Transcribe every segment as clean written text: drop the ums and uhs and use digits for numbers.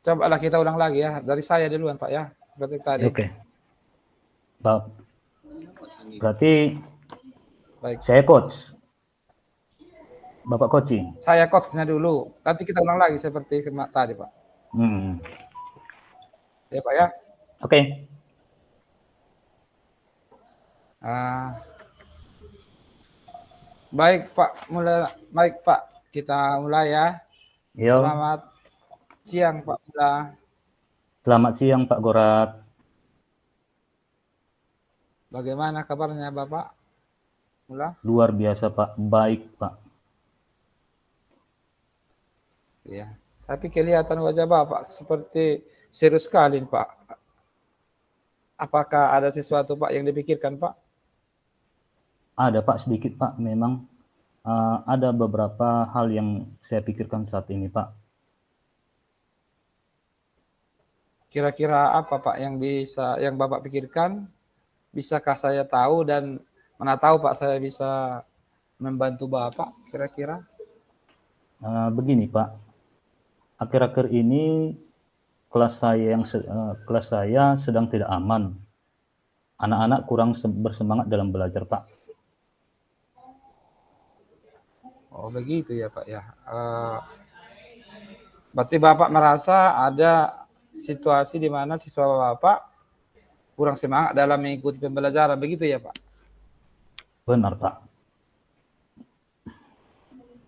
Cobalah kita ulang lagi ya. Dari saya duluan, Pak ya. Seperti tadi. Oke. Pak, berarti Baik. saya coach. Bapak coaching. Saya coachnya dulu. Nanti kita ulang lagi seperti tadi, Pak. Ya, Pak ya. Oke. Baik, Pak. Baik, Pak. Kita mulai ya. Yo. Selamat siang, Pak Mula. Selamat siang, Pak Gorat. Bagaimana kabarnya, Bapak Mula? Luar biasa, Pak. Baik, Pak. Iya. Tapi kelihatan wajah Bapak seperti serius sekali, Pak. Apakah ada sesuatu, Pak, yang dipikirkan, Pak? Ada, Pak, sedikit, Pak. Memang ada beberapa hal yang saya pikirkan saat ini, Pak. Kira-kira apa, Pak, yang Bapak pikirkan? Bisakah saya tahu dan mana tahu, Pak, saya bisa membantu Bapak kira-kira? Begini, Pak. Akhir-akhir ini kelas saya sedang tidak aman. Anak-anak kurang bersemangat dalam belajar, Pak. Oh, begitu ya, Pak ya. Berarti Bapak merasa ada situasi di mana siswa Bapak kurang semangat dalam mengikuti pembelajaran, begitu ya, Pak? Benar, Pak.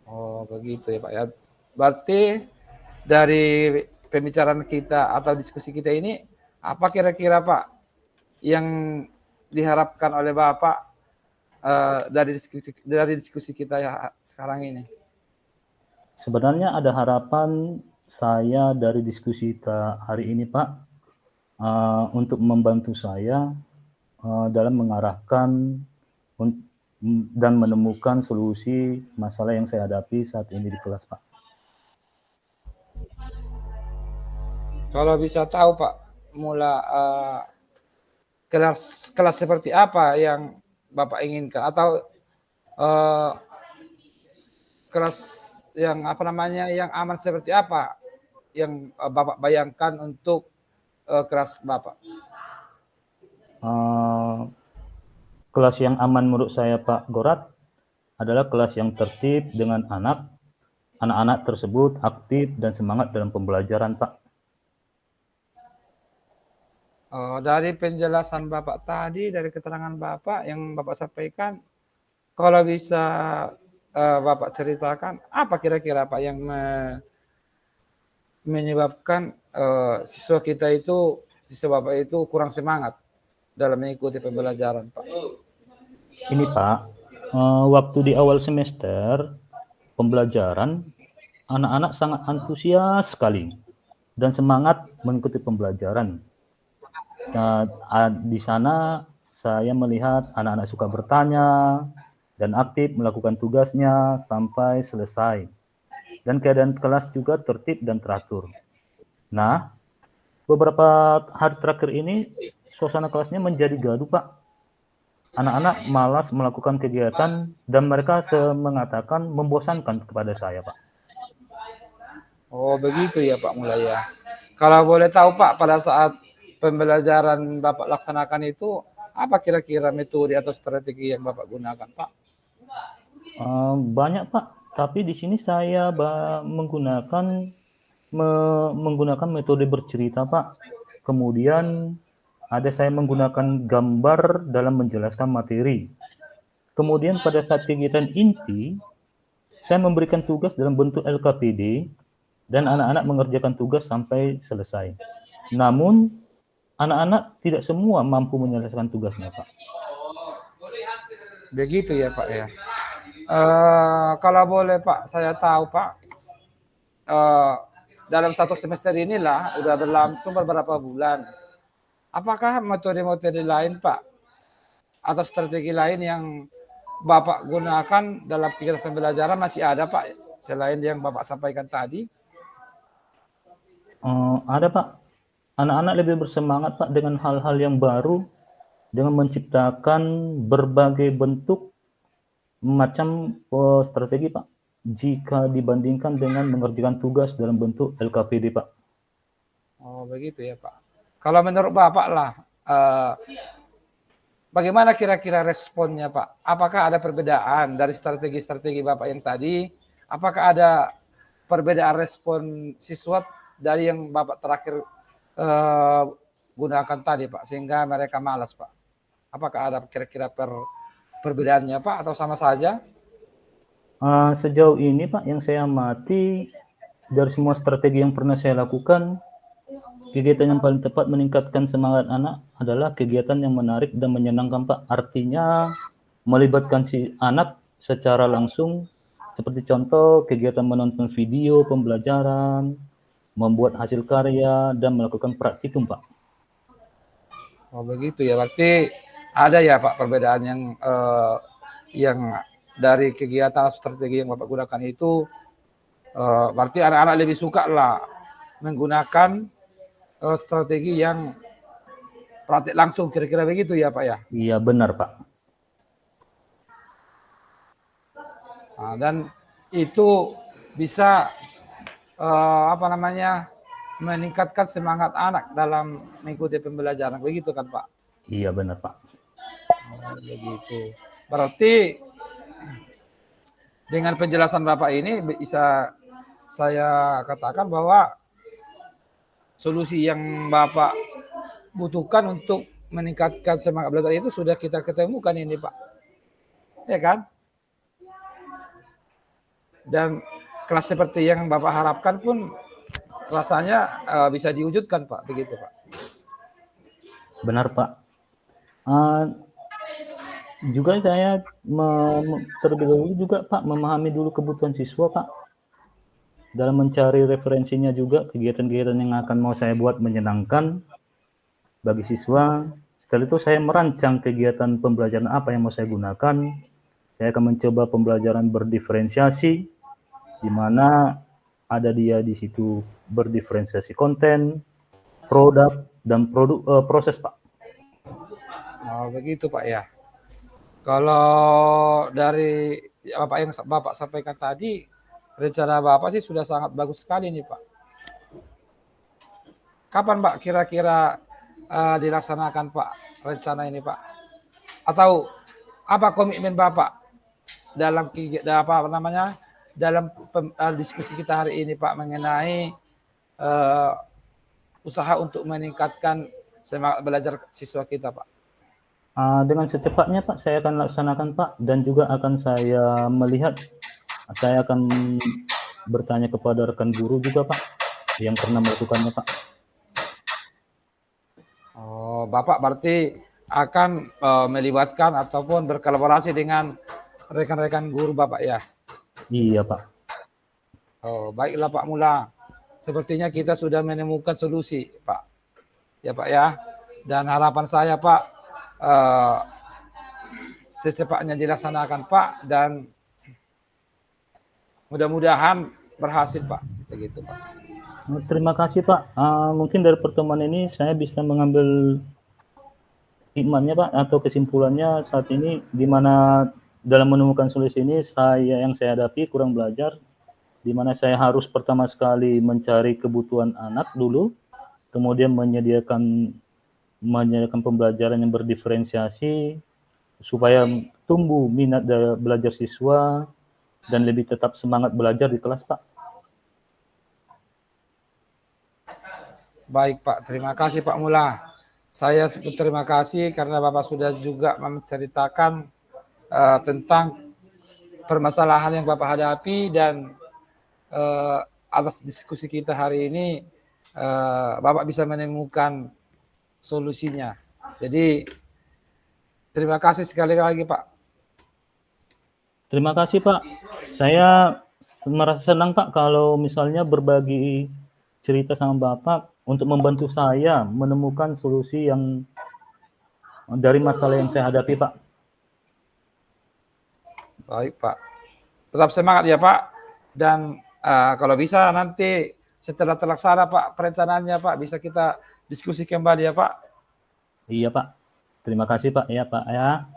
Oh, begitu ya, Pak ya. Berarti dari pembicaraan kita atau diskusi kita ini, apa kira-kira, Pak, yang diharapkan oleh Bapak dari diskusi kita ya sekarang ini? Sebenarnya ada harapan saya dari diskusi kita hari ini, Pak, untuk membantu saya dalam mengarahkan dan menemukan solusi masalah yang saya hadapi saat ini di kelas, Pak. Kalau bisa tahu, Pak, kelas seperti apa yang Bapak inginkan, atau kelas yang yang aman seperti apa yang Bapak bayangkan untuk kelas Bapak? Kelas yang aman menurut saya, Pak Gorat, adalah kelas yang tertib dengan anak-anak tersebut aktif dan semangat dalam pembelajaran, Pak. Dari penjelasan Bapak tadi, dari keterangan Bapak yang Bapak sampaikan, kalau bisa Bapak ceritakan, apa kira-kira, Pak, yang menyebabkan siswa Bapak itu kurang semangat dalam mengikuti pembelajaran, Pak? Ini, Pak, waktu di awal semester pembelajaran, anak-anak sangat antusias sekali dan semangat mengikuti pembelajaran. Di sana saya melihat anak-anak suka bertanya dan aktif melakukan tugasnya sampai selesai. Dan keadaan kelas juga tertib dan teratur. Nah, beberapa hari terakhir ini suasana kelasnya menjadi gaduh, Pak. Anak-anak malas melakukan kegiatan dan mereka mengatakan membosankan kepada saya, Pak. Oh, begitu ya, Pak Mulaya. Kalau boleh tahu, Pak, pada saat pembelajaran Bapak laksanakan itu, apa kira-kira metode atau strategi yang Bapak gunakan, Pak? Banyak, Pak. Tapi di sini saya menggunakan metode bercerita, Pak. Kemudian ada saya menggunakan gambar dalam menjelaskan materi. Kemudian pada saat kegiatan inti, saya memberikan tugas dalam bentuk LKPD dan anak-anak mengerjakan tugas sampai selesai. Namun, anak-anak tidak semua mampu menyelesaikan tugasnya, Pak. Begitu ya, Pak ya. Kalau boleh, Pak, saya tahu, Pak, dalam satu semester inilah udah berlangsung beberapa bulan. Apakah metode-metode lain, Pak, atau strategi lain yang Bapak gunakan dalam kegiatan pembelajaran masih ada, Pak, selain yang Bapak sampaikan tadi? Ada, Pak. Anak-anak lebih bersemangat, Pak, dengan hal-hal yang baru, dengan menciptakan berbagai bentuk macam strategi, Pak, jika dibandingkan dengan mengerjakan tugas dalam bentuk LKPD, Pak. Oh, begitu ya, Pak. Kalau menurut Bapak lah, bagaimana kira-kira responnya, Pak? Apakah ada perbedaan dari strategi-strategi Bapak yang tadi? Apakah ada perbedaan respon siswa dari yang Bapak terakhir gunakan tadi, Pak, sehingga mereka malas, Pak? Apakah ada kira-kira perbedaannya, Pak, atau sama saja? Sejauh ini, Pak, yang saya amati dari semua strategi yang pernah saya lakukan, kegiatan yang paling tepat meningkatkan semangat anak adalah kegiatan yang menarik dan menyenangkan, Pak. Artinya melibatkan si anak secara langsung, seperti contoh kegiatan menonton video pembelajaran, membuat hasil karya, dan melakukan praktikum, Pak. Oh, begitu ya. Berarti ada ya, Pak, perbedaan yang dari kegiatan strategi yang Bapak gunakan itu, berarti anak-anak lebih suka lah menggunakan strategi yang praktik langsung, kira-kira begitu ya, Pak ya. Iya, benar, Pak. Nah, dan itu bisa meningkatkan semangat anak dalam mengikuti pembelajaran, begitu kan, Pak? Iya, benar, Pak. Oh, begitu. Berarti dengan penjelasan Bapak ini bisa saya katakan bahwa solusi yang Bapak butuhkan untuk meningkatkan semangat belajar itu sudah kita ketemukan ini, Pak. Ya kan? Dan kelas seperti yang Bapak harapkan pun rasanya bisa diwujudkan, Pak. Begitu, Pak. Benar, Pak. Juga saya terlebih dahulu juga, Pak, memahami dulu kebutuhan siswa, Pak. Dalam mencari referensinya juga, kegiatan-kegiatan yang akan mau saya buat menyenangkan bagi siswa. Setelah itu saya merancang kegiatan pembelajaran apa yang mau saya gunakan. Saya akan mencoba pembelajaran berdiferensiasi, di mana ada dia di situ berdiferensiasi konten, produk, dan proses, Pak. Oh, begitu, Pak ya. Kalau dari apa yang Bapak sampaikan tadi, rencana Bapak sih sudah sangat bagus sekali nih, Pak. Kapan, Pak, kira-kira dilaksanakan, Pak, rencana ini, Pak? Atau apa komitmen Bapak dalam dalam diskusi kita hari ini, Pak, mengenai usaha untuk meningkatkan semangat belajar siswa kita, Pak? Dengan secepatnya, Pak, saya akan laksanakan, Pak, dan juga akan saya melihat, saya akan bertanya kepada rekan guru juga, Pak, yang pernah melakukannya, Pak. Oh, Bapak berarti akan melibatkan ataupun berkolaborasi dengan rekan-rekan guru Bapak ya? Iya, Pak. Oh, baiklah Pak Mula. Sepertinya kita sudah menemukan solusi, Pak. Ya, Pak ya. Dan harapan saya, Pak, secepatnya dilaksanakan, Pak, dan mudah-mudahan berhasil, Pak. Begitu, Pak. Terima kasih, Pak. Mungkin dari pertemuan ini saya bisa mengambil hikmahnya, Pak, atau kesimpulannya saat ini, di mana dalam menemukan solusi ini yang saya hadapi kurang belajar, di mana saya harus pertama sekali mencari kebutuhan anak dulu, kemudian menyediakan pembelajaran yang berdiferensiasi supaya tumbuh minat belajar siswa dan lebih tetap semangat belajar di kelas, Pak. Baik, Pak. Terima kasih, Pak Mula. Saya terima kasih karena Bapak sudah juga menceritakan tentang permasalahan yang Bapak hadapi, dan atas diskusi kita hari ini Bapak bisa menemukan solusinya. Jadi terima kasih sekali lagi, Pak. Terima kasih, Pak. Saya merasa senang, Pak, kalau misalnya berbagi cerita sama Bapak untuk membantu saya menemukan solusi yang dari masalah yang saya hadapi, Pak. Baik, Pak. Tetap semangat ya, Pak. Dan kalau bisa nanti setelah terlaksana, Pak, perencanaannya, Pak, bisa kita diskusi kembali ya, Pak. Iya, Pak. Terima kasih, Pak. Ya, Pak. Ya.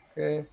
Oke.